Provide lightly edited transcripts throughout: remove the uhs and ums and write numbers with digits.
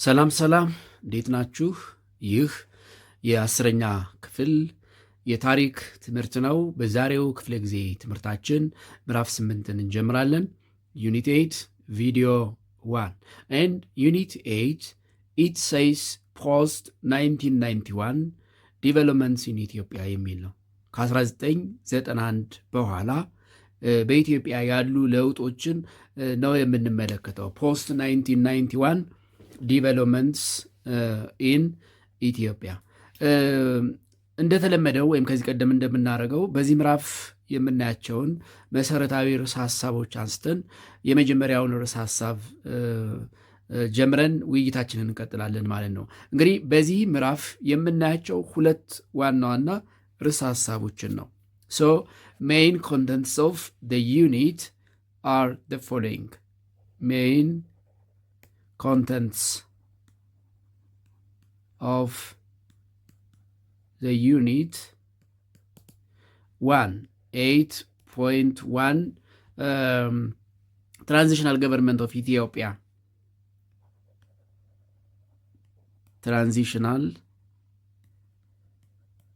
ሰላም ሰላም፣ እንዴት ናችሁ? ይህ የአስረኛ ክፍል የታሪክ ትምህርት ነው። በዛሬው ክፍለ ጊዜ ትምህርታችን ምዕራፍ 8ን እንጀምራለን። ዩኒት 8 ቪዲዮ 1 and ዩኒት 8 it says post 1991 developments in ኢትዮጵያ የሚል ነው። ከ1991 በኋላ በኢትዮጵያ ያሉ ለውጦችን ነው የምንመለከተው። ፖስት 1991 ዲቨሎፕመንትስ ኢን ኢትዮጵያ። እንደተለመደው ወይም ከዚህ ቀደም እንደምናደርገው በዚህ ምዕራፍ የምናያቸውን መሰረታዊ ርዕሰ ሀሳቦች አንስተን የመጀመሪያውን ርዕሰ ሀሳብ ጀምረን ውይይታችንን እንቀጥላለን ማለት ነው። እንግዲህ በዚህ ምዕራፍ የምናያቸው ሁለት ዋና ዋና ርዕሰ ሀሳቦችን ነው። ሶ ሜይን ኮንተንትስ ኦፍ ዘ ዩኒት አር ዘ ፎሎዊንግ። ሜይን contents of the unit 1 8.1 transitional government of Ethiopia. Transitional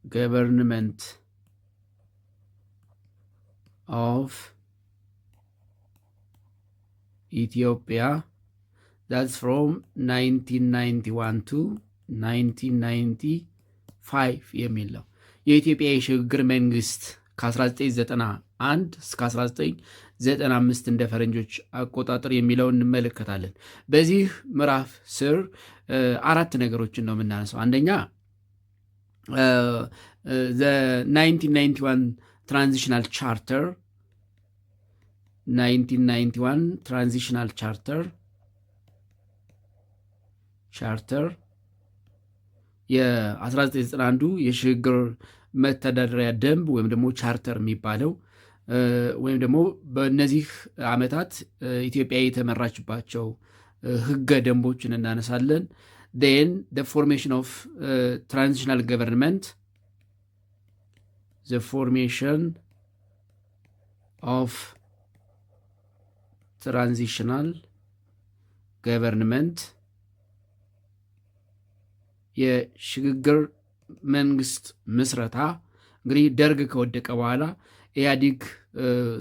government of Ethiopia. That's from 1991 to 1995 የሚል ነው። የኢትዮጵያ የሽግግር መንግስት ከ1991 እስከ 1995 እንደ ፈረንጆች አቆጣጠር የሚለውን እንመለከታለን። በዚህ ምዕራፍ ስር አራት ነገሮችን ነው የምናነሳው። አንደኛ the 1991 transitional charter 1991 transitional charter የ1991 የሽግግር መተዳደሪያ ደንብ ወይም ደግሞ ቻርተር የሚባለው ወይም ደግሞ በእነዚህ ዓመታት ኢትዮጵያ የተመራችባቸው ህገ ደንቦችን እናነሳለን። then the formation of transitional government, the formation of transitional government የሽግግር መንግስት ምስረታ። እንግዲህ ደርግ ከወደቀ በኋላ ኢህአዴግ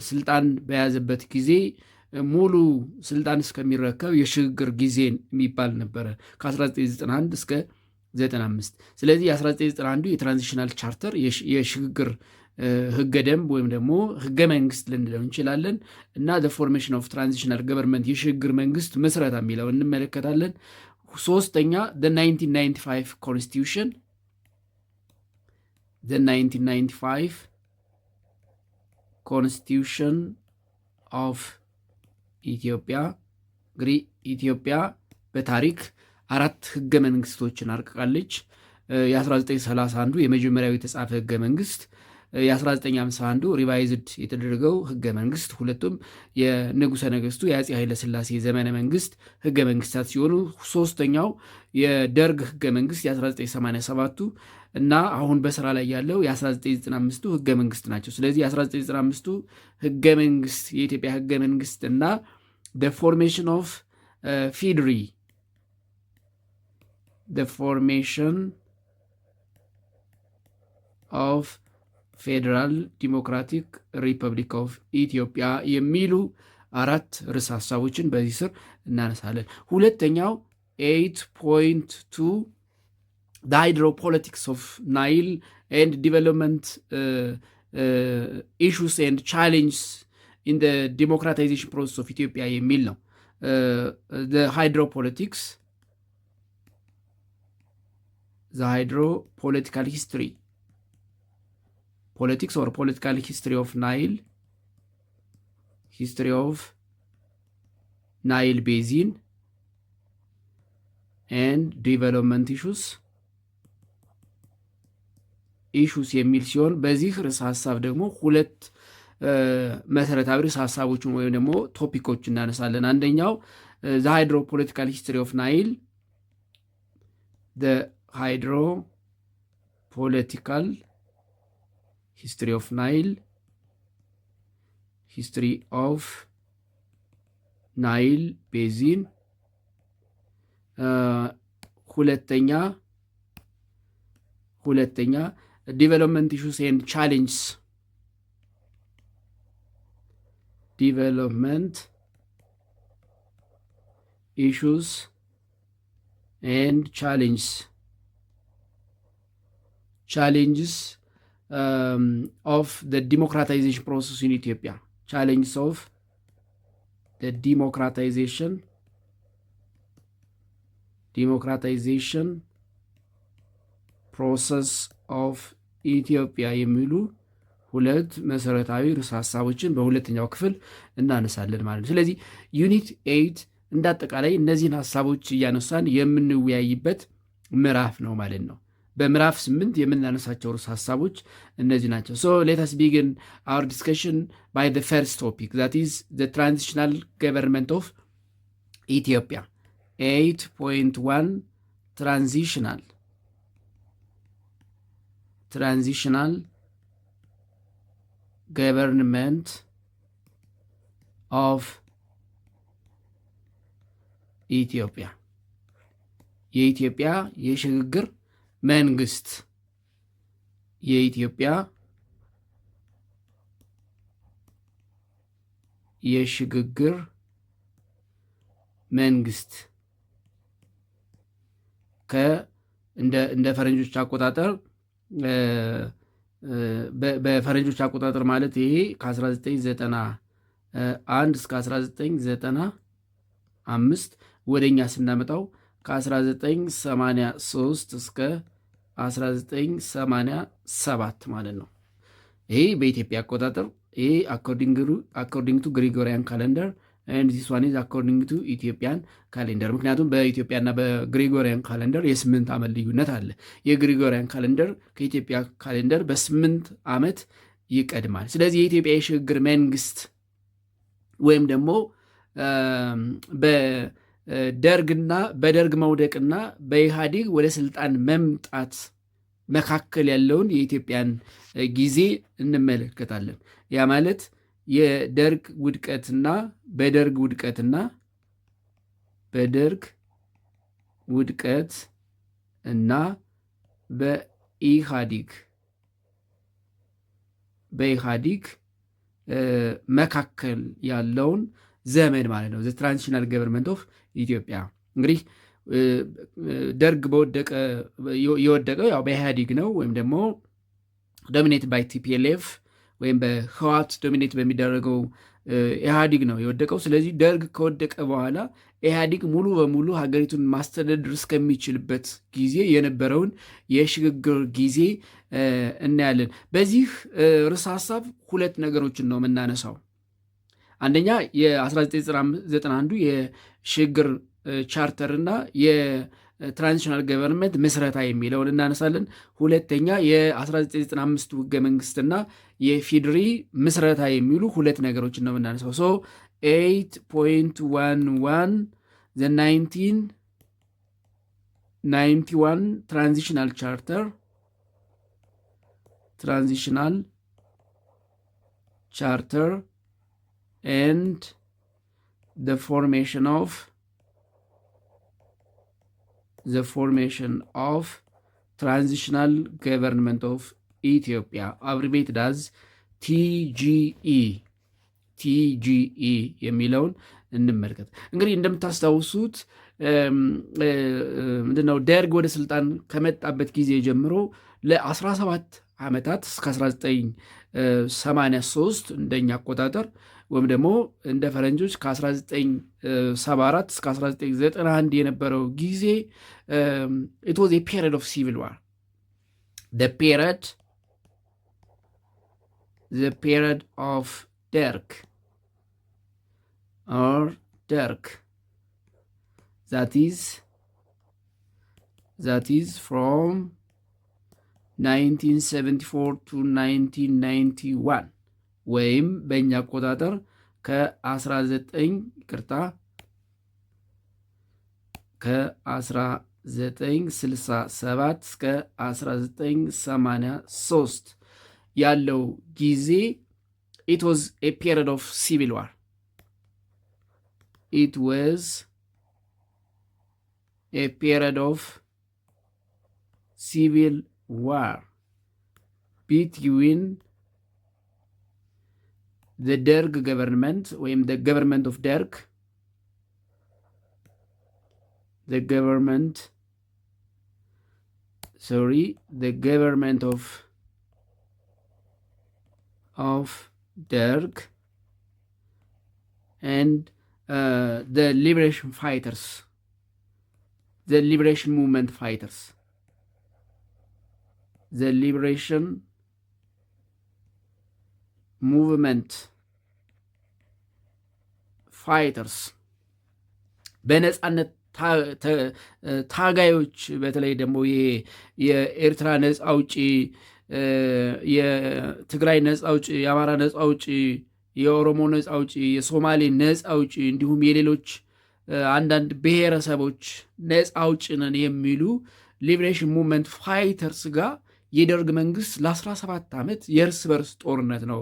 ስልጣን በያዘበት ጊዜ ሙሉ ስልጣን እስከሚረከብ የሽግግር ጊዜን የሚባል ነበረ ከ1991 እስከ 95። ስለዚህ የ1991 የትራንዚሽናል ቻርተር የሽግግር ህገ ደንብ ወይም ደግሞ ህገ መንግስት ልንለው እንችላለን እና the formation of transitional government የሽግግር መንግስት ምስረታ የሚለው እንመለከታለን። ሶስተኛ the 1995 constitution, the 1995 constitution of ኢትዮጵያ። እንግዲህ ኢትዮጵያ በታሪክ አራት ህገ መንግስቶችን አርቅቃለች። የ1931 የመጀመሪያው የተጻፈ ህገ መንግስት፣ የ1951 ሪቫይዝድ የተደረገው ህገ መንግስት፣ ሁለቱም የንጉሠ ነገሥቱ የአፄ ኃይለሥላሴ ዘመነ መንግስት ህገ መንግስታት ሲሆኑ ሶስተኛው የደርግ ህገ መንግስት የ1987ቱ እና አሁን በስራ ላይ ያለው የ1995ቱ ህገ መንግስት ናቸው። ስለዚህ የ1995ቱ ህገ መንግስት የኢትዮጵያ ህገ መንግስት እና the formation of FIDRI, the formation of ፌዴራል ዲሞክራቲክ ሪፐብሊክ ኦፍ ኢትዮጵያ የሚሉ አራት ርዕሰ ሀሳቦችን በዚህ ስር እናነሳለን። ሁለተኛው 8.2 the hydropolitics of Nile and development issues and challenges in the democratization process of Ethiopia የሚል ነው። the hydropolitical history, politics or political history of Nile, history of Nile basin and development issues የሚል ሲሆን በዚህ ርዕሰ ሀሳብ ደግሞ ሁለት መሰረታዊ ርዕሰ ሀሳቦችን ወይም ደግሞ ቶፒኮች እናነሳለን። አንደኛው the hydropolitical history of Nile, the hydropolitical history of Nile, history of Nile basin ሁለተኛ ዲቨሎፕመንት ኢሹስ ኤንድ ቻሌንጅስ ዲቨሎፕመንት ኢሹስ ኤንድ ቻሌንጅስ of the democratization process in Ethiopia. Challenges of the democratization process of Ethiopia የሚሉ ሁለት መሰረታዊ ርዕሰ ሐሳቦችን በሁለተኛው ክፍል እናነሳለን ማለት ነው። ስለዚህ ዩኒት 8 እንዳጠቃላይ እነዚህን ሐሳቦች እያነሳን የምንወያይበት ምዕራፍ ነው ማለት ነው። በምዕራፍ 8 የምናነሳቸው ርዕሰ ሐሳቦች እነዚህ ናቸው። ሶ ሌት አስ ቢጊን አወር ዲስከሽን ባይ ዘ ፈርስት ቶፒክ ዛት ኢዝ ዘ ትራንዚሽናል ገቨርንመንት ኦፍ ኢትዮጵያ 8.1 ትራንዚሽናል ገቨርንመንት ኦፍ ኢትዮጵያ የኢትዮጵያ የሽግግር መንግስት የኢትዮጵያ የሽግግር መንግስት እንደ ፈረንጆች አቆጣጠር በፈረንጆች አቆጣጠር ማለት ይሄ ከ1991 እስከ 1995 ወደኛ ስናመጣው ከ1983 እስከ 1987 ማለት ነው። ይሄ በኢትዮጵያ አቆጣጠር ይሄ አኮርዲንግ ቱ ግሪጎሪያን ካለንደር and this one is according to ኢትዮጵያን ካሌንደር። ምክንያቱም በኢትዮጵያና በግሪጎሪያን ካሌንደር የ8 ዓመት ልዩነት አለ። የግሪጎሪያን ካሌንደር ከኢትዮጵያ ካሌንደር በ8 ዓመት ይቀድማል። ስለዚህ የኢትዮጵያ የሽግግር መንግስት ወይም ደግሞ በደርግ መውደቅና በኢህአዴግ ወደ ስልጣን መምጣት መካከል ያለውን የኢትዮጵያን ጊዜ እንመለከታለን። ያ ማለት የደርግ ውድቀትና በደርግ ውድቀትና በኢህአዴግ መካከል ያለውን ዘመን ማለት ነው። ትራንዚሽናል ገቨርንመንት ኦፍ ኢትዮጵያ እንግዲህ ደርግ የወደቀው ያው በኢህአዴግ ነው፣ ወይም ደግሞ ዶሚኔት ባይ ቲፒኤልኤፍ ወይም በህዋት ዶሚኔት በሚደረገው ኢህአዲግ ነው የወደቀው። ስለዚህ ደርግ ከወደቀ በኋላ ኢህአዲግ ሙሉ በሙሉ ሀገሪቱን ማስተዳደር እስከሚችልበት ጊዜ የነበረውን የሽግግር ጊዜ እናያለን። በዚህ ርዕሰ ሀሳብ ሁለት ነገሮችን ነው የምናነሳው። አንደኛ የ1991 የሽግግር ቻርተር እና የትራንዚሽናል ገቨርንመንት ምስረታ የሚለውን እናነሳለን። ሁለተኛ የ1995 ህገ መንግስትና የፊድሪ ምስረታ የሚሉ ሁለት ነገሮችን ነው የምናነሳው። ሶ 8.11 the 1991 transitional charter and the formation of transitional government of Ethiopia abbreviated as TGE የሚለውን እንመልከት። እንግዲህ እንደምታስታውሱት ምንድነው ደርግ ወደ ስልጣን ከመጣበት ጊዜ ጀምሮ ለ17 ዓመታት እስከ 1983 እንደኛ አቆጣጠር ወይም ደግሞ እንደ ፈረንጆች ከ1974 እስከ 1991 የነበረው ጊዜ it was a period of civil war. The period of Derg that is from 1974 to 1991 ወይም በእኛ አቆጣጠር ከ1967 እስከ 1983 ያለው ጊዜ it was a period of civil war. a period of civil war between the Derg government ወይም the government of Derg, the government of Derg and the liberation fighters, the liberation movement fighters, the liberation movement fighters በነጻነት ታጋዮች በተለይ ደግሞ የኤርትራ ነጻ አውጪ፣ የትግራይ ነጻ አውጪ፣ የአማራ ነጻ አውጪ፣ የኦሮሞ ነጻ አውጪ፣ የሶማሌ ነጻ አውጪ እንዲሁም የሌሎች አንዳንድ ብሔረሰቦች ነጻ አውጪ ነን የሚሉ ሊብሬሽን ሙቭመንት ፋይተርስ ጋር የደርግ መንግስት ለ17 ዓመት የእርስ በርስ ጦርነት ነው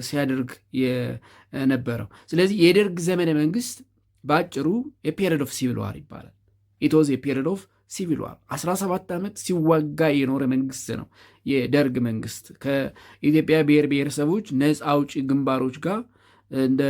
ሲያደርግ የነበረው። ስለዚህ የደርግ ዘመነ መንግስት በአጭሩ የፔሪድ ኦፍ ሲቪል ዋር ይባላል። ኢት ዋዝ የፔሪድ ኦፍ ሲቪል ዋር 17 ዓመት ሲዋጋ የኖረ መንግስት ነው የደርግ መንግስት። ከኢትዮጵያ ብሔር ብሔረሰቦች ነጻ አውጪ ግንባሮች ጋር እንደ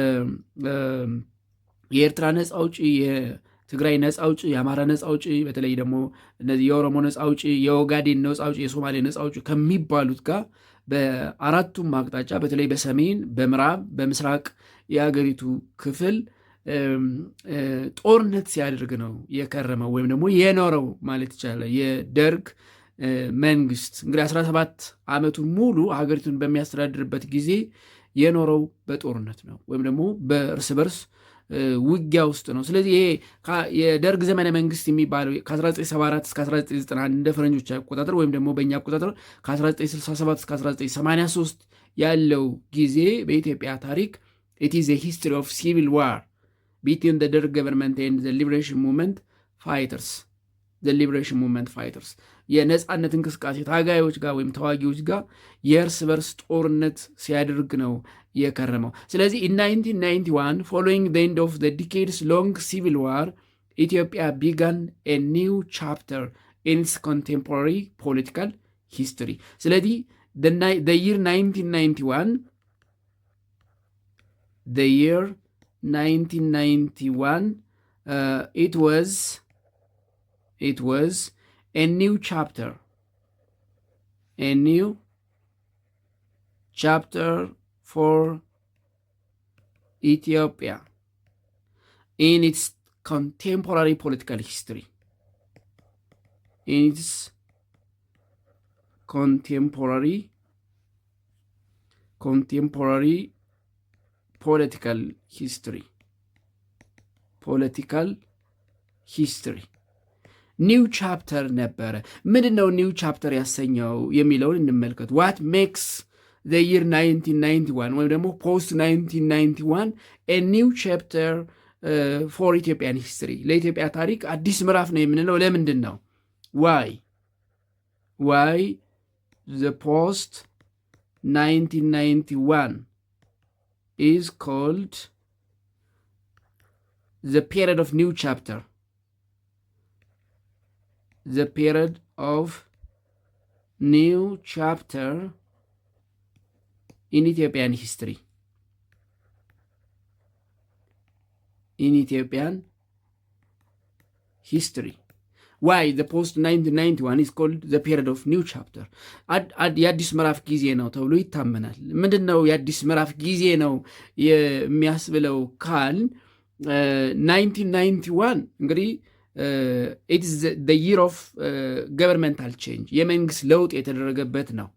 የኤርትራ ነጻ አውጪ፣ የትግራይ ነጻ አውጪ፣ የአማራ ነጻ አውጪ፣ በተለይ ደግሞ እነዚህ የኦሮሞ ነጻ አውጪ፣ የኦጋዴን ነጻ አውጪ፣ የሶማሌ ነጻ አውጪ ከሚባሉት ጋር በአራቱም አቅጣጫ በተለይ በሰሜን፣ በምዕራብ፣ በምስራቅ የአገሪቱ ክፍል ጦርነት ሲያደርግ ነው የከረመው ወይም ደግሞ የኖረው ማለት ይቻላል። የደርግ መንግስት እንግዲህ 17 ዓመቱን ሙሉ ሀገሪቱን በሚያስተዳድርበት ጊዜ የኖረው በጦርነት ነው ወይም ደግሞ በእርስ በርስ ውጊያ ውስጥ ነው። ስለዚህ ይሄ የደርግ ዘመነ መንግስት የሚባለው ከ1974 እስከ 1991 እንደ ፈረንጆች አቆጣጠር ወይም ደግሞ በእኛ አቆጣጠር ከ1967 እስከ 1983 ያለው ጊዜ በኢትዮጵያ ታሪክ it is a history of civil war between the Derg government and the liberation movement fighters. የነጻነት እንቅስቃሴ ታጋዮች ጋር ወይም ተዋጊዎች ጋር የእርስ በርስ ጦርነት ሲያደርግ ነው የከረመው። ስለዚህ in 1991 following the end of the decades long civil war, Ethiopia began a new chapter in its contemporary political history. ስለዚህ the year 1991 it was a new chapter for Ethiopia in its contemporary political history. Contemporary political history ኒው ቻፕተር ነበረ። ምንድን ነው ኒው ቻፕተር ያሰኘው የሚለውን እንመልከት። ዋት ሜክስ ዘ ይር 1991 ወይም ደግሞ ፖስት 1991 ኒው ቻፕተር ፎር ኢትዮጵያን ሂስትሪ፣ ለኢትዮጵያ ታሪክ አዲስ ምዕራፍ ነው የምንለው ለምንድን ነው? ዋይ ዘ ፖስት 1991 is called the period of new chapter, the period of new chapter in Ethiopian history. Why the post 1991 is called the period of new chapter? የአዲስ ምዕራፍ ጊዜ ነው ተብሎ ይታመናል። ምንድን ነው የአዲስ ምዕራፍ ጊዜ ነው የሚያስብለው ካል 1991 እንግዲህ it is the year of governmental change, የመንግስት ለውጥ የተደረገበት ነው።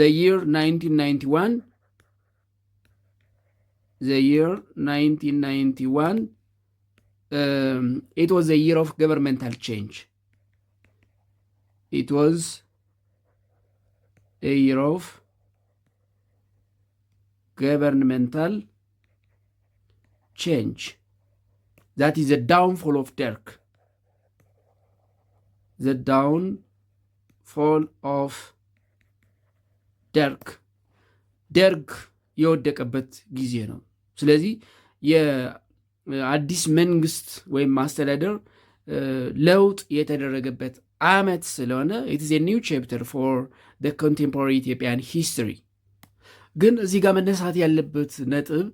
the year 1991 it was a year of governmental change. It was a year of governmental change. That is the downfall of Derg. The downfall of Derg. ደርግ የወደቀበት ጊዜ ነው። ስለዚህ የአዲስ መንግስት ወይም ማስተዳደር ለውጥ የተደረገበት ዓመት ስለሆነ it is a new chapter for the contemporary Ethiopian history። ግን እዚህ ጋር መነሳት ያለበት ነጥብ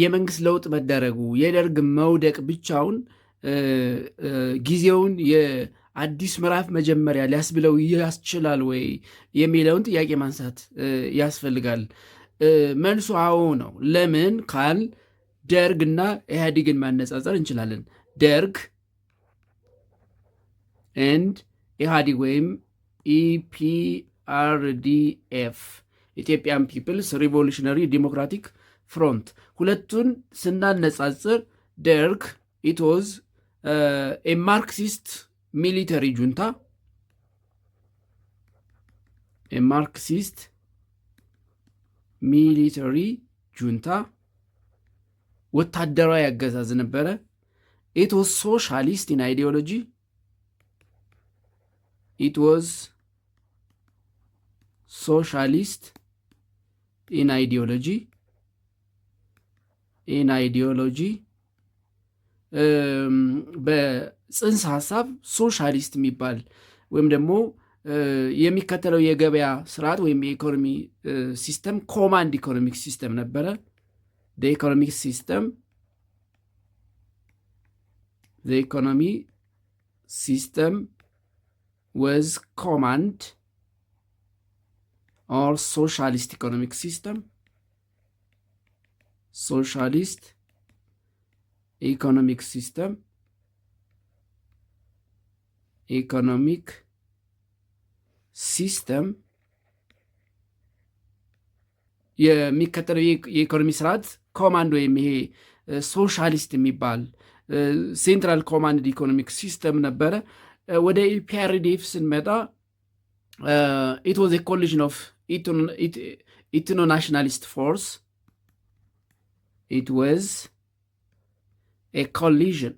የመንግስት ለውጥ መደረጉ የደርግ መውደቅ ብቻውን ጊዜውን የአዲስ ምዕራፍ መጀመሪያ ሊያስብለው ያስችላል ወይ የሚለውን ጥያቄ ማንሳት ያስፈልጋል። መልሱ አዎ ነው። ለምን ካል ደርግና ኢህአዴግን ማነጻጸር እንችላለን። ደርግ ኤንድ ኢህአዴግ ወይም ኢፒአርዲኤፍ ኢትዮጵያን ፒፕልስ ሪቮሉሽነሪ ዲሞክራቲክ ፍሮንት ሁለቱን ስናነጻጽር ደርግ ኢት ዋዝ ኤ ማርክሲስት ሚሊተሪ ጁንታ ሚሊተሪ ጁንታ ወታደራዊ አገዛዝ ነበረ። ኢት ዋዝ ሶሻሊስት ኢን አይዲዮሎጂ ኢት ዋዝ ሶሻሊስት ኢን አይዲዮሎጂ በጽንሰ ሀሳብ ሶሻሊስት የሚባል ወይም ደግሞ የሚከተለው የገበያ ስርዓት ወይም የኢኮኖሚ ሲስተም ኮማንድ ኢኮኖሚክ ሲስተም ነበረ። the economic system was command or socialist economic system የሚከተለው የኢኮኖሚ ስርዓት ኮማንድ ወይም ይሄ ሶሻሊስት የሚባል ሴንትራል ኮማንድ ኢኮኖሚክ ሲስተም ነበረ። ወደ ኢፒአርዲኤፍ ስንመጣ ኢት ዋዝ ኤ ኮሊዥን ኦፍ ኢትኖ ናሽናሊስት ፎርስ ኢት ዋዝ ኤ ኮሊዥን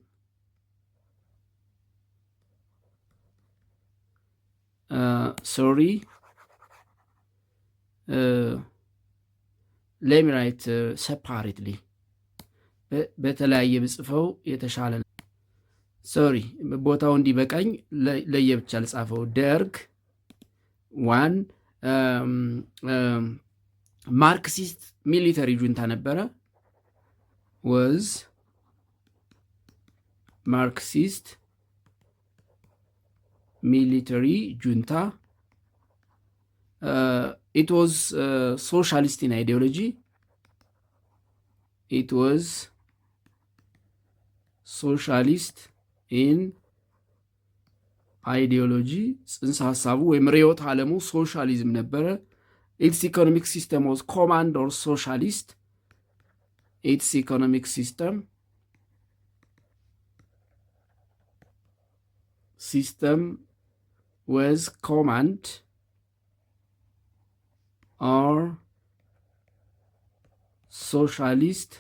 let me write separately በተለያየ ብጽፈው የተሻለ ነው። ሶሪ ቦታው እንዲበቃኝ ለየብቻ ልጻፈው። ደርግ ዋን ማርክሲስት ሚሊተሪ ጁንታ ነበረ። was ማርክሲስት ሚሊተሪ ጁንታ it was socialist in ideology. It was socialist in ideology. ጽንሰ ሐሳቡ ወይም ርዕዮተ ዓለሙ ሶሻሊዝም ነበረ። its economic system was command or socialist. its economic system was command or socialist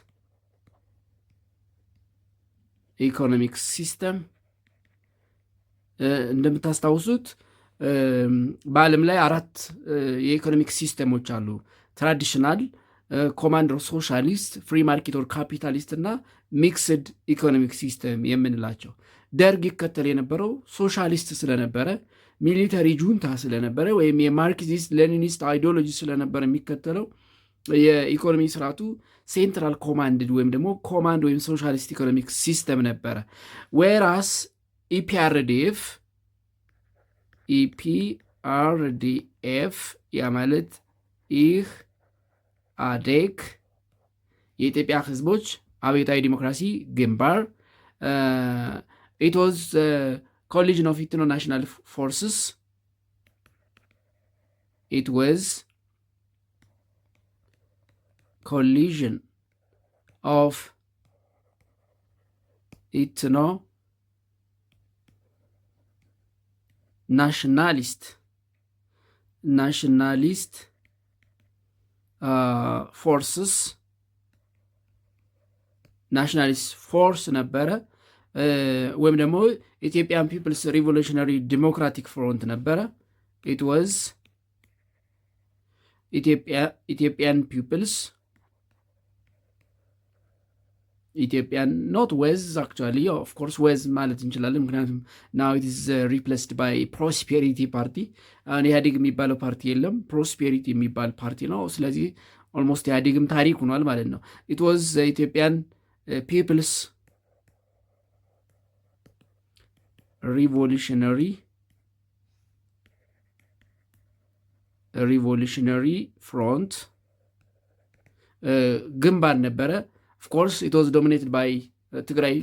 economic system። እንደምታስታውሱት በዓለም ላይ 4 የኢኮኖሚክ ሲስተሞች አሉ። ትራዲሽናል፣ ኮማንድ ኦር ሶሻሊስት፣ ፍሪ ማርኬት ኦር ካፒታሊስት እና ሚክስድ ኢኮኖሚክ ሲስተም የምንላቸው። ደርግ ይከተል የነበረው ሶሻሊስት ስለነበረ ሚሊተሪ ጁንታ ስለነበረ ወይም የማርክሲስት ሌኒኒስት አይዲዮሎጂ ስለነበረ የሚከተለው የኢኮኖሚ ስርዓቱ ሴንትራል ኮማንድ ወይም ደግሞ ኮማንድ ወይም ሶሻሊስት ኢኮኖሚክ ሲስተም ነበረ። ዌራስ ኢፒአርዲኤፍ ያ ማለት ይህ አዴግ የኢትዮጵያ ህዝቦች አብዮታዊ ዲሞክራሲ ግንባር it was collision of international forces. It was collision of nationalist forces. ናሽናሊስት ፎርስ ነበረ ወይም ደግሞ ኢትዮጵያን ፒፕልስ ሪቮሉሽነሪ ዲሞክራቲክ ፍሮንት ነበረ። ኢት ዋዝ ኢትዮጵያን ፒፕልስ ኢትዮጵያን ኖት ዌዝ አክቹዋሊ ኦፍ ኮርስ ዌዝ ማለት እንችላለን። ምክንያቱም ናው ኢት ኢዝ ሪፕሌስድ ባይ ፕሮስፔሪቲ ፓርቲ። አሁን ኢህአዴግ የሚባለው ፓርቲ የለም፣ ፕሮስፔሪቲ የሚባል ፓርቲ ነው። ስለዚህ ኦልሞስት ኢህአዴግም ታሪክ ሆኗል ማለት ነው። ኢት ዋዝ ኢትዮጵያን ፒፕልስ ሪቮሉሽነሪ ፍሮንት ግንባር ነበረ። Of course, it was dominated by Tigray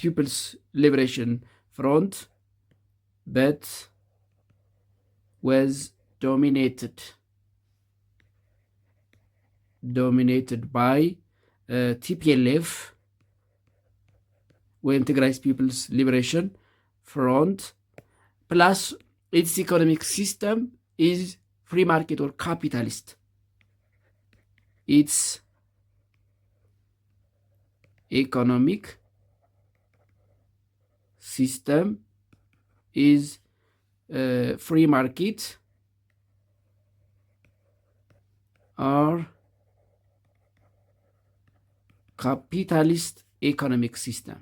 People's Liberation Front, but was dominated by TPLF, when Tigray People's Liberation Front, plus its economic system is free market or capitalist. It's economic system is free market or capitalist economic system.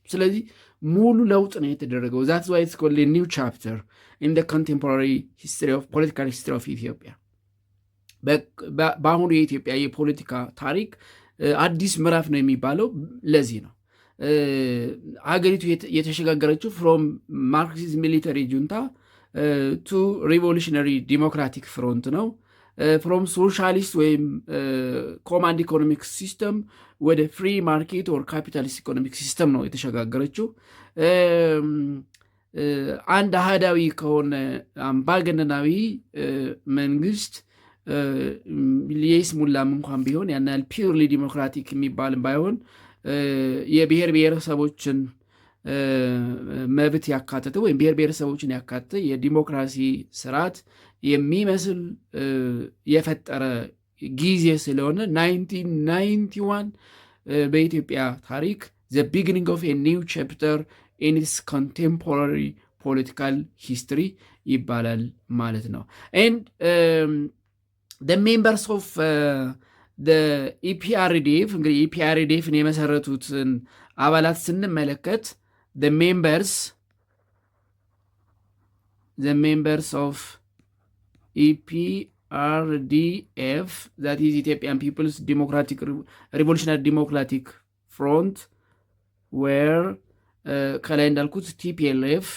ስለዚህ ሙሉ ለውጥ ነው የተደረገው። that's why it's called a new chapter in the contemporary history of political history of Ethiopia. በአሁኑ የኢትዮጵያ የፖለቲካ ታሪክ አዲስ ምዕራፍ ነው የሚባለው ለዚህ ነው። ሀገሪቱ የተሸጋገረችው ፍሮም ማርክሲዝም ሚሊተሪ ጁንታ ቱ ሪቮሉሽነሪ ዲሞክራቲክ ፍሮንት ነው። ፍሮም ሶሻሊስት ወይም ኮማንድ ኢኮኖሚክ ሲስተም ወደ ፍሪ ማርኬት ኦር ካፒታሊስት ኢኮኖሚክ ሲስተም ነው የተሸጋገረችው። አንድ አህዳዊ ከሆነ አምባገነናዊ መንግስት የይስሙላም እንኳን ቢሆን ያን ያህል ፒውርሊ ዲሞክራቲክ የሚባልም ባይሆን የብሔር ብሔረሰቦችን መብት ያካተተ ወይም ብሔር ብሔረሰቦችን ያካተተ የዲሞክራሲ ስርዓት የሚመስል የፈጠረ ጊዜ ስለሆነ 1991 በኢትዮጵያ ታሪክ the beginning of a new chapter in its contemporary political history ይባላል ማለት ነው። and the members of the EPRDF እንግዲህ EPRDFን የመሰረቱትን አባላት ስንመለከት the members of EPRDF, that is Ethiopian People's Democratic Revolutionary Democratic Front, were ከላይ እንዳልኩት TPLF,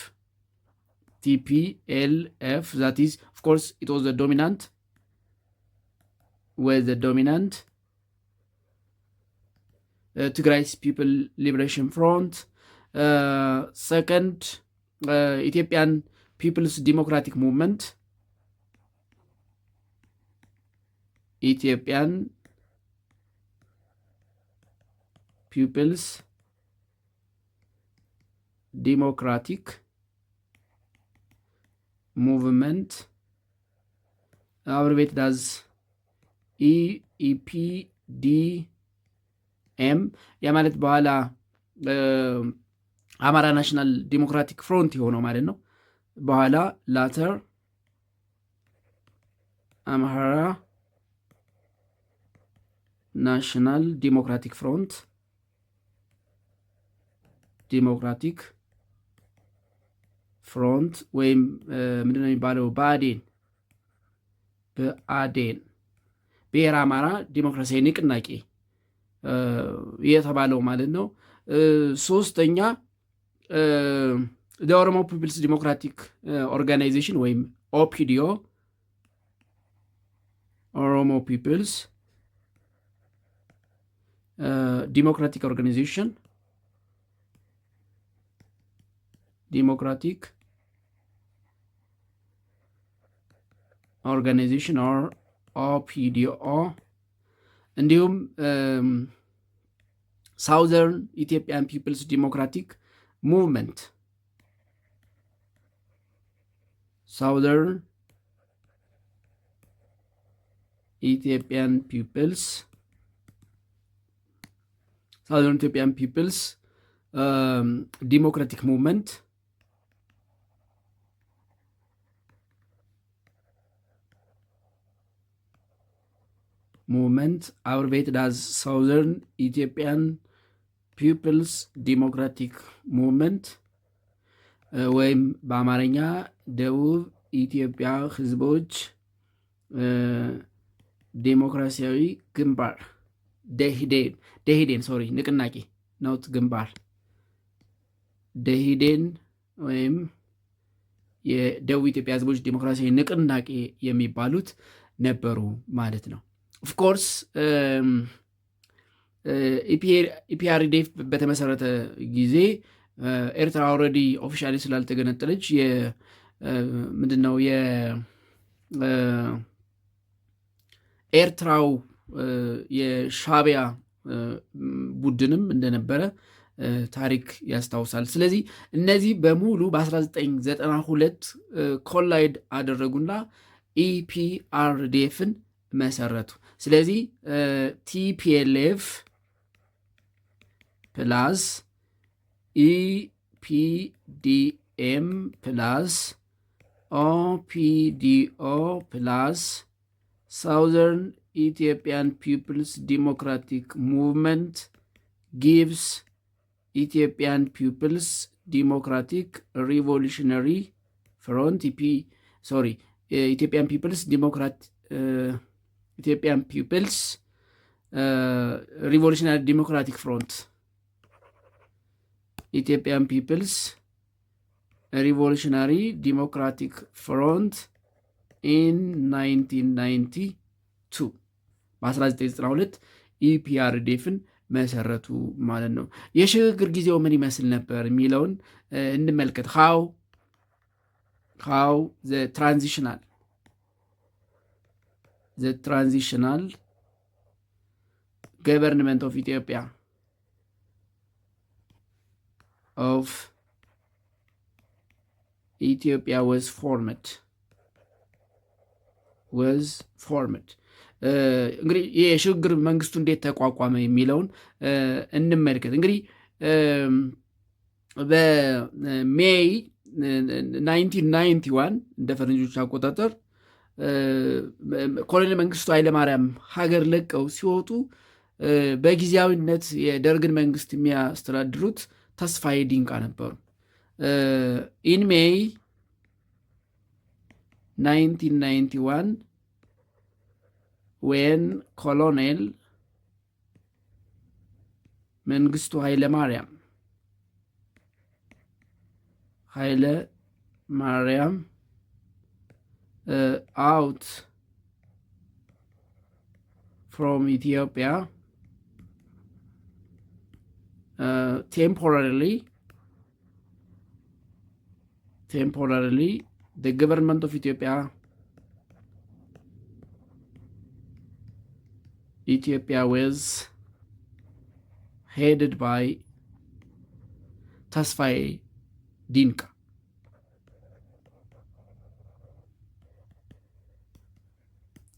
that is of course it was the dominant Tigray People Liberation Front. Second, Ethiopian People's Democratic Movement, Ethiopian People's Democratic Movement, abbreviated as EPDM ያ ማለት በኋላ አማራ ናሽናል ዲሞክራቲክ ፍሮንት የሆነው ማለት ነው። በኋላ ላተር አማራ ናሽናል ዲሞክራቲክ ፍሮንት ወይም ምንድነው የሚባለው ብአዴን ብሔረ አማራ ዲሞክራሲያዊ ንቅናቄ የተባለው ማለት ነው። ሶስተኛ ኦሮሞ ፒፕልስ ዲሞክራቲክ ኦርጋናይዜሽን ወይም ኦፒዲኦ ኦሮሞ ፒፕልስ ዲሞክራቲክ ኦርጋናይዜሽን ኦር ኦፒዲኦ እንዲሁም ሳውዘርን ኢትዮጵያን ፒፕልስ ዲሞክራቲክ ሙቭመንት ሳውዘርን ኢትዮጵያን ፒፕልስ ዲሞክራቲክ ሙቭመንት ሙቭመንት አብርቤትድ አዝ ሳውዘርን ኢትዮጵያን ፒፕልስ ዲሞክራቲክ ሙቭመንት ወይም በአማርኛ ደቡብ ኢትዮጵያ ህዝቦች ዴሞክራሲያዊ ግንባር ደኢህዴን ንቅናቄ ኖት ግንባር ደኢህዴን ወይም የደቡብ ኢትዮጵያ ህዝቦች ዴሞክራሲያዊ ንቅናቄ የሚባሉት ነበሩ ማለት ነው። ኦፍኮርስ ኢፒአርዲኤፍ በተመሰረተ ጊዜ ኤርትራ ኦልሬዲ ኦፊሻሊ ስላልተገነጠለች ምንድነው የኤርትራው የሻዕቢያ ቡድንም እንደነበረ ታሪክ ያስታውሳል። ስለዚህ እነዚህ በሙሉ በ1992 ኮላይድ አደረጉና ኢፒአርዲኤፍን መሰረቱ። ስለዚህ ቲፒኤልኤፍ ፕላስ ኢፒዲኤም ፕላስ ኦፒዲኦ ፕላስ ሳውዘርን ኢትዮጵያን ፒፕልስ ዲሞክራቲክ ሙቭመንት ጊቭስ ኢትዮጵያን ፒፕልስ ዲሞክራቲክ ሪቮሉሽነሪ ፍሮንት ኢትዮጵያን ፒፕልስ ኢትዮጵያን ፒፕልስ ሪቮሉሽነሪ ዲሞክራቲክ ፍሮንት ኢትዮጵያን ፒፕልስ ሪቮሉሽነሪ ዲሞክራቲክ ፍሮንት ኢን 1992 በ1992 ኢፒአርዲኤፍን መሰረቱ ማለት ነው። የሽግግር ጊዜው ምን ይመስል ነበር የሚለውን እንመልከት። how the transitional government of Ethiopia was formed እንግዲህ የሽግግር መንግስቱ እንዴት ተቋቋመ የሚለውን እንመልከት። እንግዲህ በሜይ 1991 እንደ ፈረንጆች አቆጣጠር ኮሎኔል መንግስቱ ኃይለማርያም ሀገር ለቀው ሲወጡ በጊዜያዊነት የደርግን መንግስት የሚያስተዳድሩት ተስፋዬ ዲንቃ ነበሩ። ኢን ሜይ 1991 when Colonel መንግስቱ ኃይለማርያም out from Ethiopia temporarily the government of Ethiopia was headed by ተስፋዬ ዲንቃ።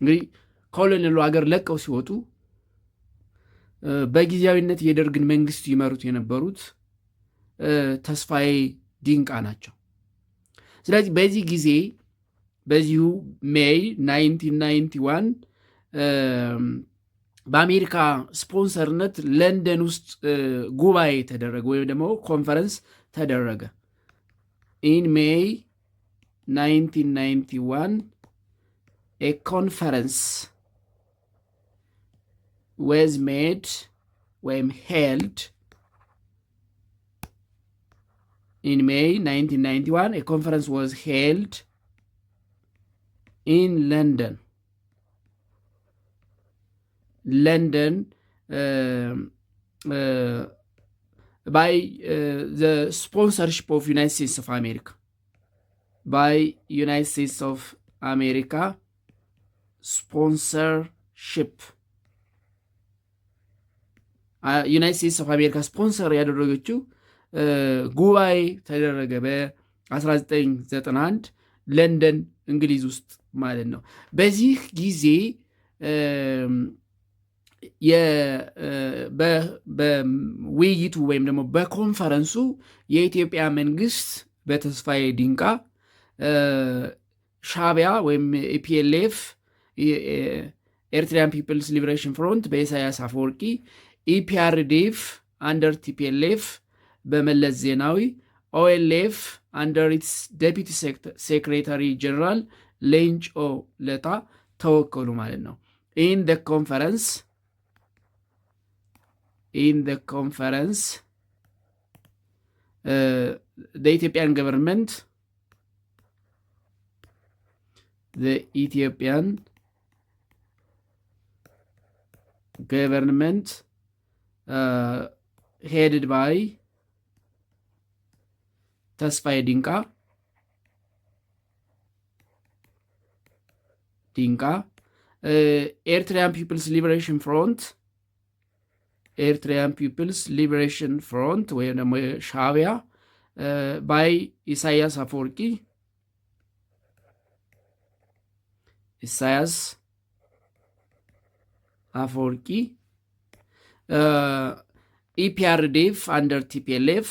እንግዲህ ኮሎኔሉ ሀገር ለቀው ሲወጡ በጊዜያዊነት የደርግን መንግስት ይመሩት የነበሩት ተስፋዬ ዲንቃ ናቸው። ስለዚህ በዚህ ጊዜ በዚሁ ሜይ 1991 በአሜሪካ ስፖንሰርነት ለንደን ውስጥ ጉባኤ ተደረገ ወይም ደግሞ ኮንፈረንስ ተደረገ። ኢን ሜይ 1991 a conference was made ወይም held in May 1991 a conference was held in London by the sponsorship of United States of America sponsorship ዩናይትድ ስቴትስ ኦፍ አሜሪካ ስፖንሰር ያደረገችው ጉባኤ ተደረገ በ1991 ለንደን እንግሊዝ ውስጥ ማለት ነው። በዚህ ጊዜ በውይይቱ ወይም ደግሞ በኮንፈረንሱ የኢትዮጵያ መንግስት በተስፋዬ ዲንቃ ሻዕቢያ ወይም ኢፒኤልኤፍ ኤርትራን ፒፕልስ ሊበሬሽን ፍሮንት በኢሳያስ አፈወርቂ፣ ኢፒአርዲኤፍ አንደር ቲፒኤልኤፍ በመለስ ዜናዊ፣ ኦኤልኤፍ አንደር ኢትስ ዴፒቲ ሴክሬታሪ ጀነራል ሌንጮ ለታ ተወከሉ ማለት ነው። ኢን ደ ኮንፈረንስ the Ethiopian government headed by ተስፋዬ ዲንቃ ኤርትራን ፒፕልስ ሊበሬሽን ፍሮንት ወይም ደግሞ ሻዕቢያ ባይ ኢሳያስ አፈወርቂ ኢፒአርዲኤፍ አንደር ቲፒኤልኤፍ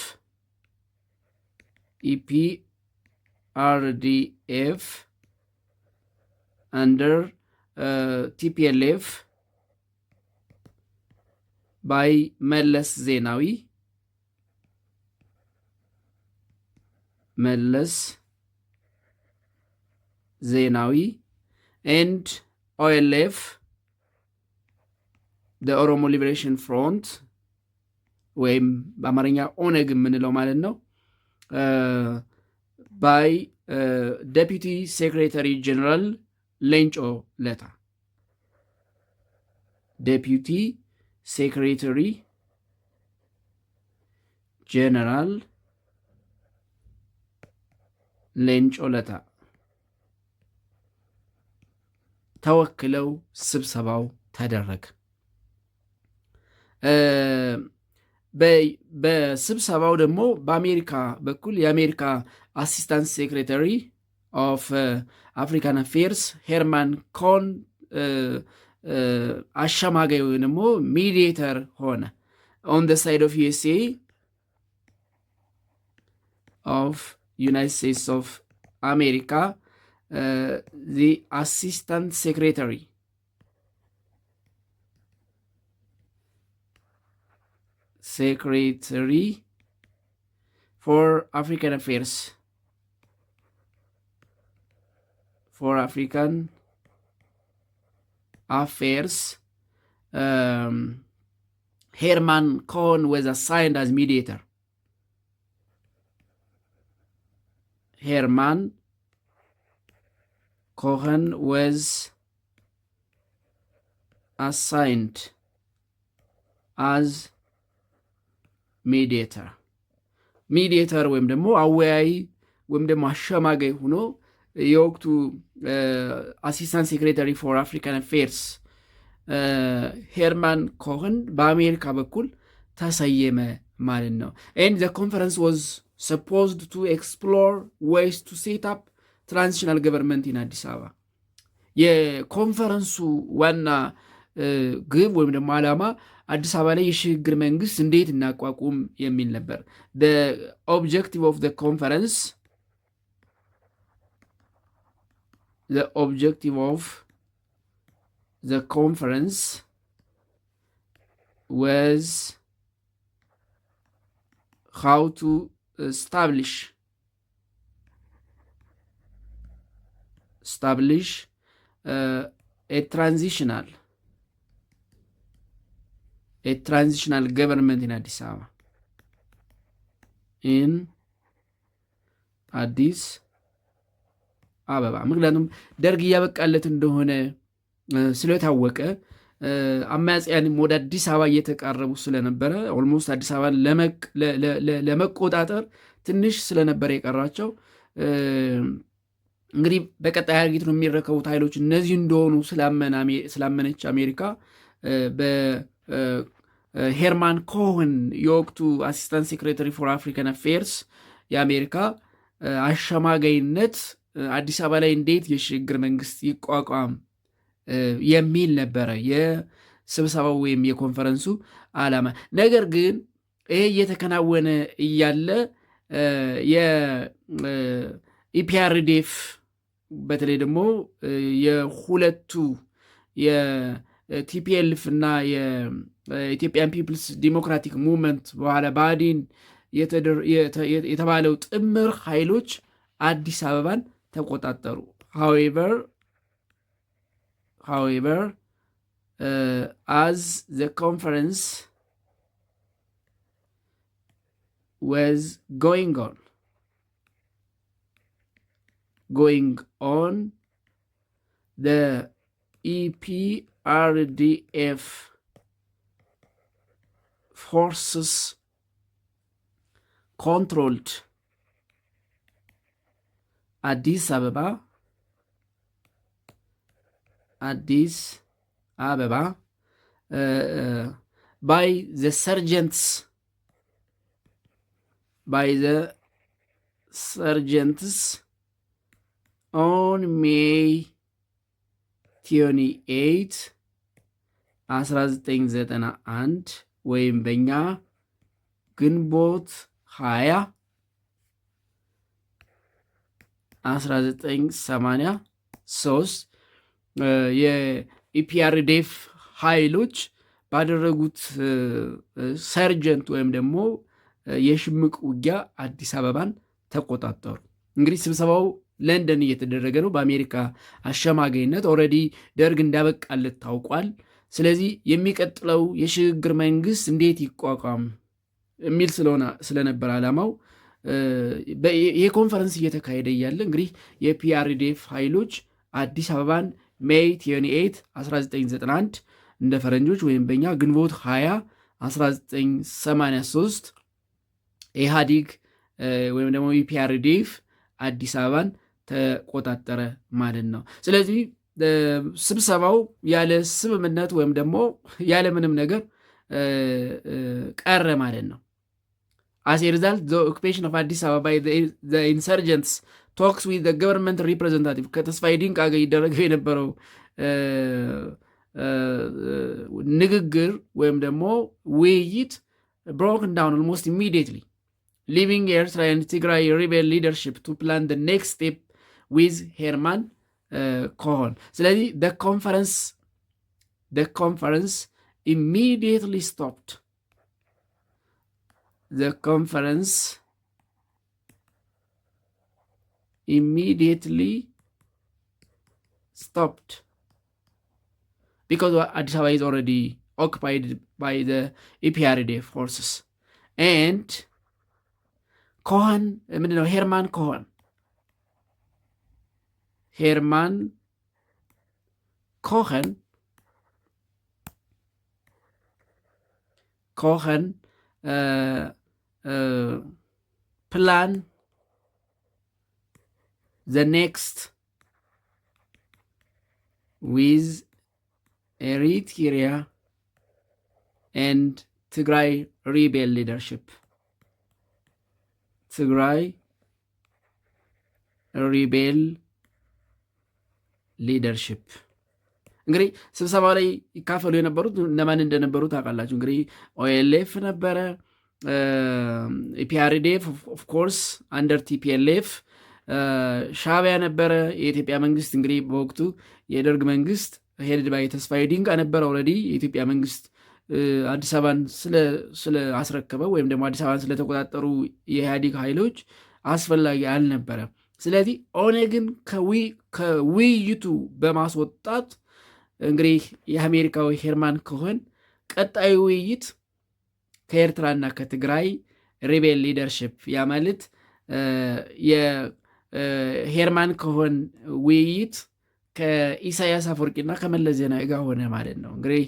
under TPLF by መለስ ዜናዊ and OLF the Oromo Liberation Front ወይም በአማርኛ ኦነግ የምንለው ማለት ነው by Deputy Secretary General ሌንጮ ለታ Deputy Secretary General ሌንጮ ለታ ተወክለው ስብሰባው ተደረገ። በስብሰባው ደግሞ በአሜሪካ በኩል የአሜሪካ አሲስታንት ሴክሬታሪ ኦፍ አፍሪካን አፌርስ ሄርማን ኮን አሸማጋይ ወይም ደግሞ ሚዲየተር ሆነ። ኦን ደ ሳይድ ኦፍ ዩኤስኤ ኦፍ ዩናይትድ ስቴትስ ኦፍ አሜሪካ the assistant secretary for African Affairs Herman Cohen was assigned as mediator. Herman Cohen was assigned as mediator ወይም ደግሞ አወያይ ወይም ደግሞ አሸማጋይ ሆኖ የወቅቱ አሲስታንት ሴክሬታሪ ፎር አፍሪካን አፌርስ ሄርማን ኮሄን በአሜሪካ በኩል ተሰየመ ማለት ነው። and the conference was supposed to explore ways to set up ትራንዚሽናል ገቨርንመንት ኢን አዲስ አበባ። የኮንፈረንሱ ዋና ግብ ወይም ደግሞ ዓላማ አዲስ አበባ ላይ የሽግግር መንግስት እንዴት እናቋቁም የሚል ነበር። the objective of the conference was how to establish a transitional government in አዲስ አበባ ምክንያቱም ደርግ እያበቃለት እንደሆነ ስለታወቀ አማጽያንም ወደ አዲስ አበባ እየተቃረቡ ስለነበረ ኦልሞስት አዲስ አበባን ለመቆጣጠር ትንሽ ስለነበረ የቀራቸው እንግዲህ በቀጣይ አርጊት ነው የሚረከቡት ኃይሎች እነዚህ እንደሆኑ ስላመነች አሜሪካ በሄርማን ኮሄን የወቅቱ አሲስታንት ሴክሬታሪ ፎር አፍሪካን አፌርስ የአሜሪካ አሸማጋይነት አዲስ አበባ ላይ እንዴት የሽግግር መንግስት ይቋቋም የሚል ነበረ የስብሰባው ወይም የኮንፈረንሱ ዓላማ። ነገር ግን ይሄ እየተከናወነ እያለ የኢፒአርዲኤፍ በተለይ ደግሞ የሁለቱ የቲፒኤልፍ እና የኢትዮጵያን ፒፕልስ ዲሞክራቲክ ሙቭመንት በኋላ ብአዴን የተባለው ጥምር ኃይሎች አዲስ አበባን ተቆጣጠሩ። however as the conference was going on, the EPRDF forces controlled Addis Ababa by the sergeants on May 28 1991 ወይም በእኛ ግንቦት 20 1983 የኢፒአርዴፍ ኃይሎች ባደረጉት ሰርጀንት ወይም ደግሞ የሽምቅ ውጊያ አዲስ አበባን ተቆጣጠሩ። እንግዲህ ስብሰባው ለንደን እየተደረገ ነው በአሜሪካ አሸማጋይነት። ኦልሬዲ ደርግ እንዳበቃለት ታውቋል። ስለዚህ የሚቀጥለው የሽግግር መንግስት እንዴት ይቋቋም የሚል ስለነበር ዓላማው ይህ ኮንፈረንስ እየተካሄደ እያለ እንግዲህ የፒአርዲኤፍ ኃይሎች አዲስ አበባን ሜይ 28 1991 እንደ ፈረንጆች ወይም በእኛ ግንቦት 20 1983 ኢህአዲግ ወይም ደግሞ የፒአርዲኤፍ አዲስ አበባን ተቆጣጠረ ማለት ነው። ስለዚህ ስብሰባው ያለ ስምምነት ወይም ደግሞ ያለ ምንም ነገር ቀረ ማለት ነው። As a result, the occupation of Addis Ababa by the insurgents talks with the government representative ከተስፋዬ ዲንቃ ጋር ይደረገው የነበረው ንግግር ወይም ደግሞ ውይይት broken down almost immediately, leaving Eritrea and Tigray rebel leadership to plan the next step with Herman Cohen. ስለዚህ the conference immediately stopped. The conference immediately stopped because Addis Ababa is already occupied by the EPRDF forces. And Herman Cohen plan the next with Eritrea and Tigray rebel leadership. እንግዲህ ስብሰባ ላይ ይካፈሉ የነበሩት እነማን እንደነበሩ ታውቃላችሁ። እንግዲህ ኦኤልኤፍ ነበረ፣ ኢፒአርዲኤፍ ኦፍ ኮርስ አንደር ቲፒኤልኤፍ፣ ሻዕቢያ ነበረ፣ የኢትዮጵያ መንግስት እንግዲህ በወቅቱ የደርግ መንግስት ሄድድ ባይ ተስፋዬ ዲንቃ ነበረ። ኦልሬዲ የኢትዮጵያ መንግስት አዲስ አበባን ስለአስረከበው ወይም ደግሞ አዲስ አበባን ስለተቆጣጠሩ የኢህአዴግ ኃይሎች አስፈላጊ አልነበረም። ስለዚህ ኦነግን ከውይይቱ በማስወጣት እንግዲህ የአሜሪካዊ ሄርማን ኮሄን ቀጣዩ ውይይት ከኤርትራና ከትግራይ ሪቤል ሊደርሽፕ ያ ማለት የሄርማን ኮሄን ውይይት ከኢሳያስ አፈወርቂና ከመለስ ዜናዊ ጋር ሆነ ማለት ነው። እንግዲህ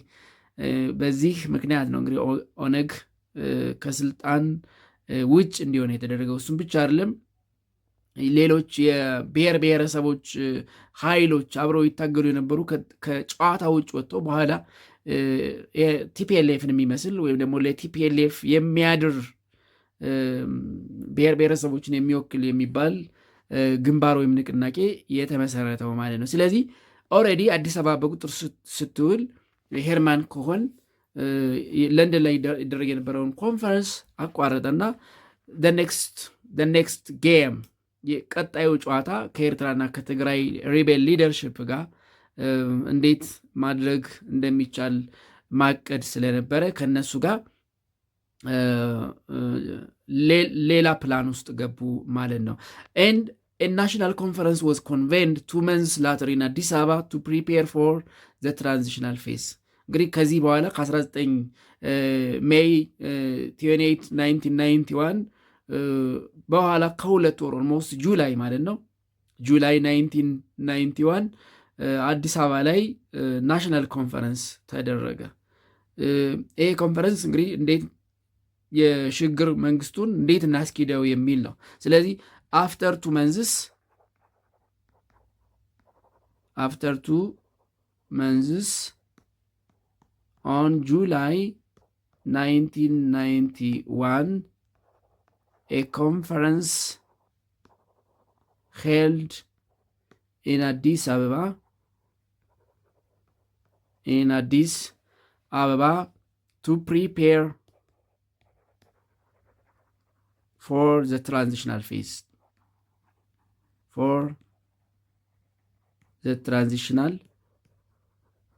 በዚህ ምክንያት ነው እንግዲህ ኦነግ ከስልጣን ውጭ እንዲሆነ የተደረገው። እሱም ብቻ አይደለም፣ ሌሎች የብሔር ብሔረሰቦች ኃይሎች አብረው ይታገሉ የነበሩ ከጨዋታ ውጭ ወጥተው በኋላ ቲፒኤልኤፍን የሚመስል ወይም ደግሞ ለቲፒኤልኤፍ የሚያድር ብሔር ብሔረሰቦችን የሚወክል የሚባል ግንባር ወይም ንቅናቄ የተመሰረተው ማለት ነው። ስለዚህ ኦልሬዲ አዲስ አበባ በቁጥር ስትውል ሄርማን ኮሄን ለንደን ላይ ይደረግ የነበረውን ኮንፈረንስ አቋረጠና ኔክስት ጌም ቀጣዩ ጨዋታ ከኤርትራና ከትግራይ ሪቤል ሊደርሽፕ ጋር እንዴት ማድረግ እንደሚቻል ማቀድ ስለነበረ ከነሱ ጋር ሌላ ፕላን ውስጥ ገቡ ማለት ነው። ኤንድ a national conference was convened 2 months later in Addis Ababa to prepare for the transitional phase. እንግዲህ ከዚህ በኋላ ከ19 ሜይ 28 1991 በኋላ ከሁለት ወር ኦልሞስት ጁላይ ማለት ነው ጁላይ 1991 አዲስ አበባ ላይ ናሽናል ኮንፈረንስ ተደረገ። ይሄ ኮንፈረንስ እንግዲህ እንዴት የሽግግር መንግስቱን እንዴት እናስኪደው የሚል ነው። ስለዚህ after 2 months on July 1991 a conference held in Addis Ababa to prepare for the transitional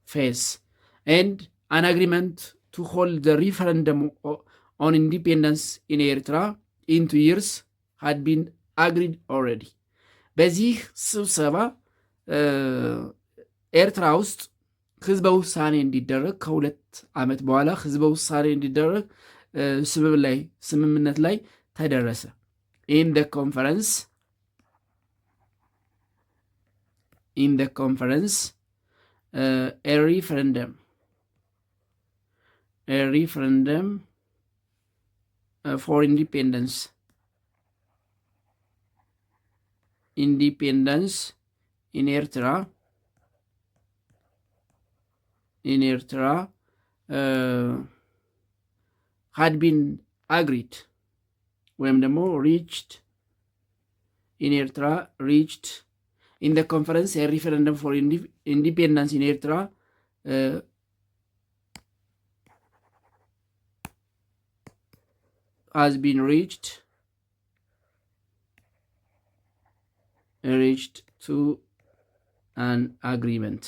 phase. And an agreement to hold the referendum on independence in Eritrea in 2 years had been agreed already. በዚህ ስብሰባ ኤርትራ ውስጥ ህዝበ ውሳኔ እንዲደረግ ከ2 ዓመት በኋላ ህዝበ ውሳኔ እንዲደረግ ስምምነት ላይ ተደረሰ። in the conference a referendum for independence in Eritrea had been agreed ወይም ደግሞ reached in the conference a referendum for independence in Eritrea has been reached to an agreement.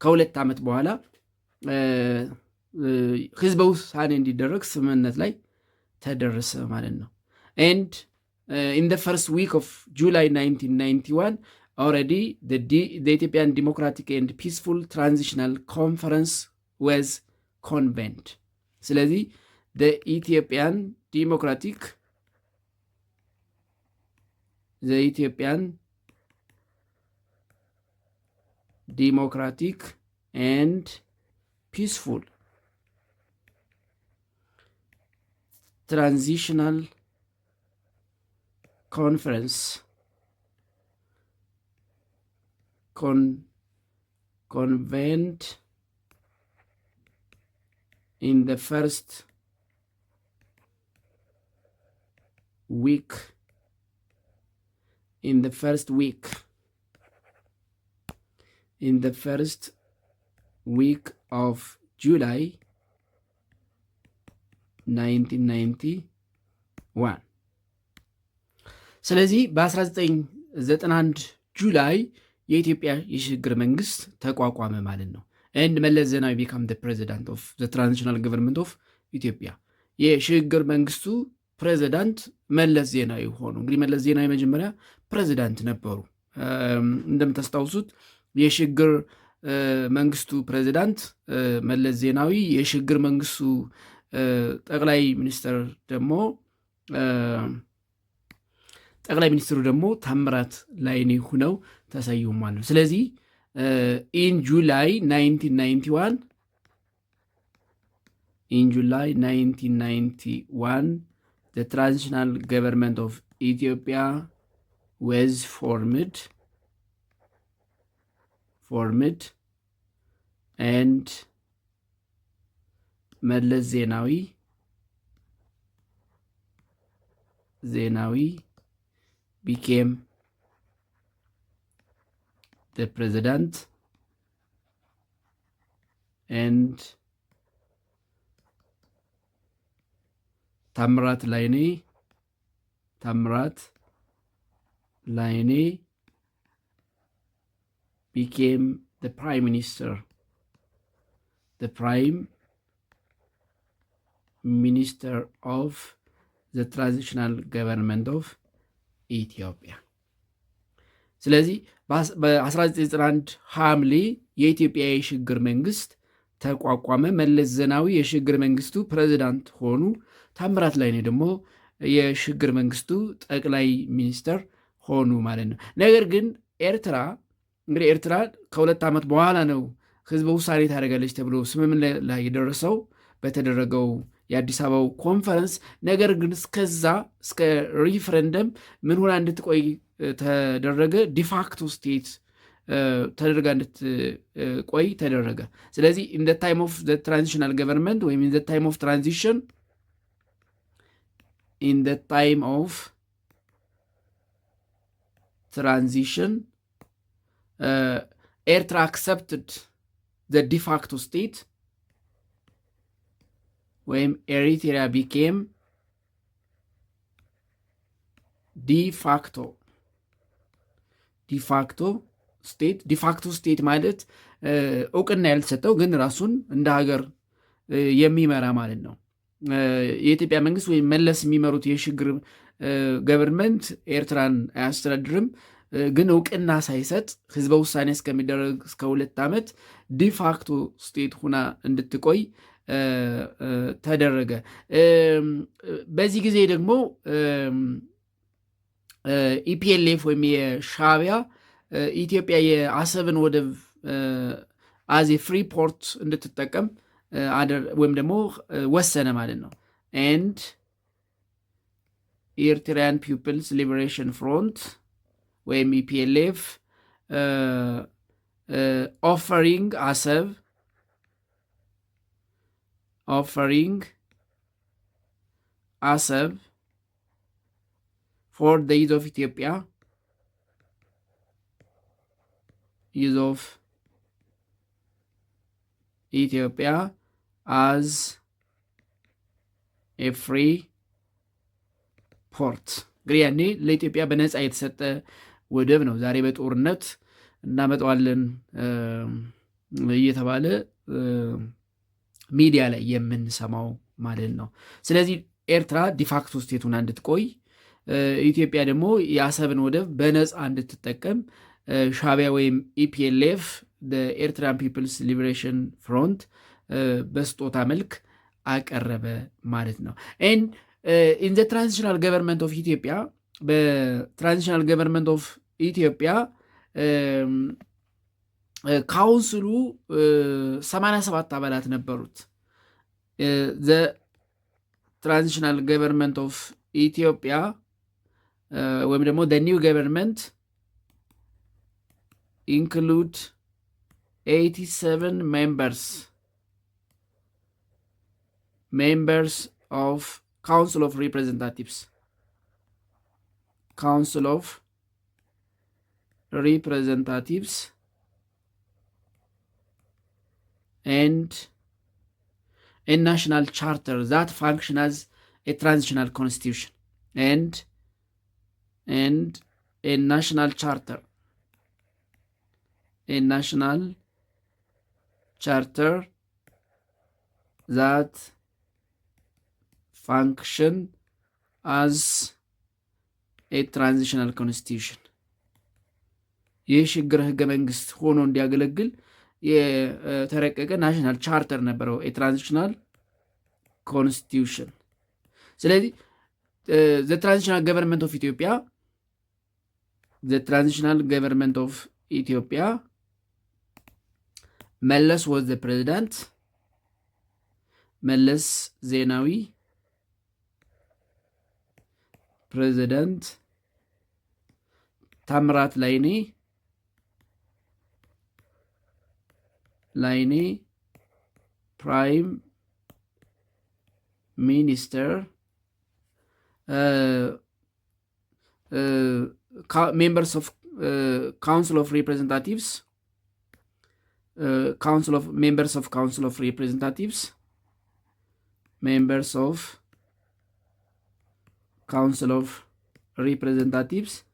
ከ2 ዓመት በኋላ ህዝበ ውሳኔ እንዲደረግ ስምምነት ላይ ተደረሰ ማለት ነው። and in the first week of July 1991 already the Ethiopian Democratic and Peaceful Transitional Conference was convened. ስለዚህ the Ethiopian Democratic and Peaceful Transitional Conference convened in the first week of July 1991. ስለዚህ በ1991 ጁላይ የኢትዮጵያ የሽግግር መንግስት ተቋቋመ ማለት ነው። and መለስ ዜናዊ became the president of the transitional government of Ethiopia. የሽግግር መንግስቱ ፕሬዚዳንት መለስ ዜናዊ ሆኑ። እንግዲህ መለስ ዜናዊ መጀመሪያ ፕሬዚዳንት ነበሩ። እንደምታስታውሱት የሽግግር መንግስቱ ፕሬዚዳንት መለስ ዜናዊ፣ የሽግግር መንግስቱ ጠቅላይ ሚኒስትሩ ደግሞ ታምራት ላይኔ ሁነው ተሰይሟል። ስለዚህ in July 1991 the transitional government of Ethiopia was formed and መለስ ዜናዊ became the president and ታምራት ላይኔ became the prime minister of the transitional government of ኢትዮጵያ። ስለዚህ በ1991 ሐምሌ የኢትዮጵያ የሽግግር መንግስት ተቋቋመ። መለስ ዜናዊ የሽግግር መንግስቱ ፕሬዚዳንት ሆኑ። ታምራት ላይኔ ደግሞ የሽግግር መንግስቱ ጠቅላይ ሚኒስተር ሆኑ ማለት ነው። ነገር ግን ኤርትራ ከ2 ዓመት በኋላ ነው ህዝበ ውሳኔ ታደርጋለች ተብሎ ስምምነት ላይ የደረሰው በተደረገው የአዲስ አበባው ኮንፈረንስ። ነገር ግን እስከዛ እስከ ሪፍረንደም ምን ሆና እንድትቆይ ተደረገ። ዲፋክቶ ስቴት ተደርጋ እንድትቆይ ተደረገ። ስለዚህ ኢን ዘ ታይም ኦፍ ዘ ትራንዚሽናል ገቨርንመንት ወይም ኢን ዘ ታይም ኦፍ ትራንዚሽን ኤርትራ አክሰፕትድ ዘ ዲፋክቶ ስቴት ወይም ኤሪትሪያ ቢኬም ዲፋክቶ ስቴት ማለት እውቅና ያልተሰጠው ግን ራሱን እንደ ሀገር የሚመራ ማለት ነው። የኢትዮጵያ መንግስት ወይም መለስ የሚመሩት የሽግግር ገቨርንመንት ኤርትራን አያስተዳድርም፣ ግን እውቅና ሳይሰጥ ህዝበ ውሳኔ እስከሚደረግ እስከ 2 ዓመት ዲፋክቶ ስቴት ሁና እንድትቆይ ተደረገ። በዚህ ጊዜ ደግሞ ኢፒኤልኤፍ ወይም የሻዕቢያ ኢትዮጵያ የአሰብን ወደብ አዜ ፍሪ ፖርት እንድትጠቀም ወይም ደግሞ ወሰነ ማለት ነው። ኤንድ ኤርትራያን ፒፕልስ ሊበሬሽን ፍሮንት ወይም ኢፒኤልኤፍ ኦፈሪንግ አሰብ for the use of Ethiopia as a free port። እንግዲህ ያኔ ለኢትዮጵያ በነፃ የተሰጠ ወደብ ነው። ዛሬ በጦርነት እናመጣዋለን እየተባለ ሚዲያ ላይ የምንሰማው ማለት ነው። ስለዚህ ኤርትራ ዲፋክቶ ስቴት ሆና እንድትቆይ፣ ኢትዮጵያ ደግሞ የአሰብን ወደብ በነፃ እንድትጠቀም ሻዕቢያ ወይም ኢፒኤልኤፍ ኤርትራን ፒፕልስ ሊበሬሽን ፍሮንት በስጦታ መልክ አቀረበ ማለት ነው። ኢን ዘ ትራንዚሽናል ገቨርንመንት ኦፍ ኢትዮጵያ በትራንዚሽናል ገቨርንመንት ኦፍ ኢትዮጵያ ካውንስሉ 87 አባላት ነበሩት። ዘ ትራንዚሽናል ገቨርንመንት ኦፍ ኢትዮጵያ ወይም ደግሞ the new government include 87 members of Council of Representatives and a national charter that function as a transitional constitution and a national charter that function as a transitional constitution የሽግግር ህገ መንግስት ሆኖ እንዲያገለግል የተረቀቀ ናሽናል ቻርተር ነበረው፣ የትራንዚሽናል ኮንስቲቱሽን። ስለዚህ ዘ ትራንዚሽናል ገቨርንመንት ኦፍ ኢትዮጵያ መለስ ወዝ ዘ ፕሬዚዳንት፣ መለስ ዜናዊ ፕሬዚዳንት፣ ታምራት ላይኔ ፕራይም ሚኒስተር፣ members of Council of Representatives, members of Council of Representatives,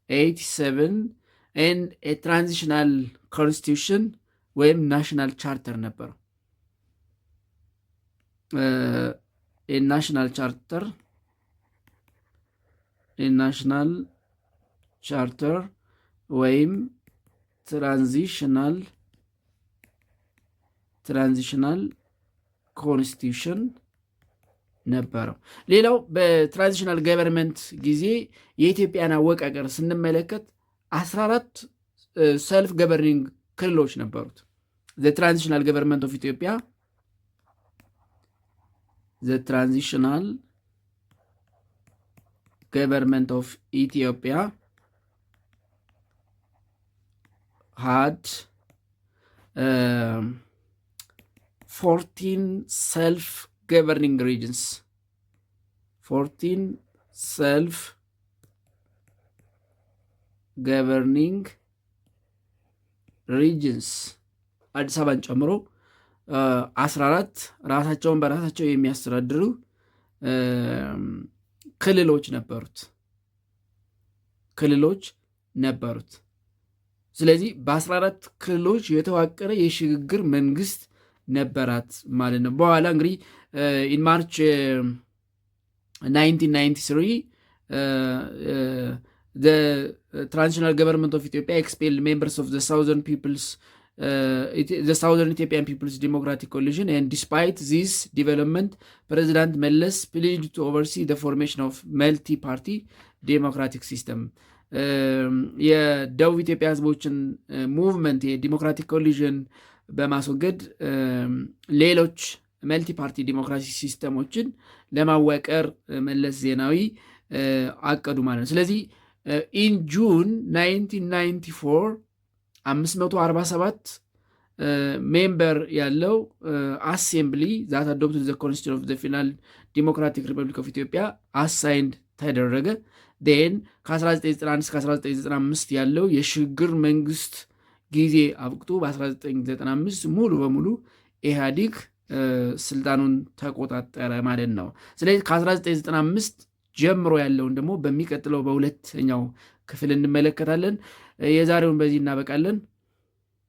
87, and a transitional ኮንስቲቱሽን ወይም ናሽናል ቻርተር ነበረው። ናሽናል ቻርተር ወይም ትራንዚሽናል ኮንስቲቱሽን ነበረው። ሌላው በትራንዚሽናል ገቨርንመንት ጊዜ የኢትዮጵያን አወቃቀር ስንመለከት 14 ሰልፍ ገቨርኒንግ ክልሎች ነበሩት። ትራንዚሽናል ገቨርንመንት ኦፍ ኢትዮጵያ ትራንዚሽናል ገቨርንመንት ኦፍ ኢትዮጵያ had 14 self-governing regions. 14 self-governing regions አዲስ አበባን ጨምሮ 14 ራሳቸውን በራሳቸው የሚያስተዳድሩ ክልሎች ነበሩት። ስለዚህ በ14 ክልሎች የተዋቀረ የሽግግር መንግስት ነበራት ማለት ነው። በኋላ እንግዲህ ኢን ማርች 1993 the transitional government of Ethiopia expelled members of the Southern Ethiopian People's Democratic Coalition, and despite this development, President Meles pledged to oversee the formation of multi-party democratic system. የደቡብ ኢትዮጵያ ህዝቦችን ሙቭመንት የዲሞክራቲክ ኮሊዥን በማስወገድ ሌሎች መልቲ ፓርቲ ዲሞክራሲ ሲስተሞችን ለማዋቀር መለስ ዜናዊ አቀዱ ማለት ነው። ስለዚህ ኢን ጁን 1994 547 ሜምበር ያለው አሴምብሊ ዛት አዶፕትድ ዘ ኮንስቲቱሽን ኦፍ ዘ ፌደራል ዲሞክራቲክ ሪፐብሊክ ኦፍ ኢትዮጵያ አሳይንድ ተደረገ። ን ከ1991 እስከ 1995 ያለው የሽግግር መንግስት ጊዜ አብቅቶ በ1995 ሙሉ በሙሉ ኢህአዲግ ስልጣኑን ተቆጣጠረ ማለት ነው። ስለዚህ ከ1995 ጀምሮ ያለውን ደግሞ በሚቀጥለው በሁለተኛው ክፍል እንመለከታለን። የዛሬውን በዚህ እናበቃለን።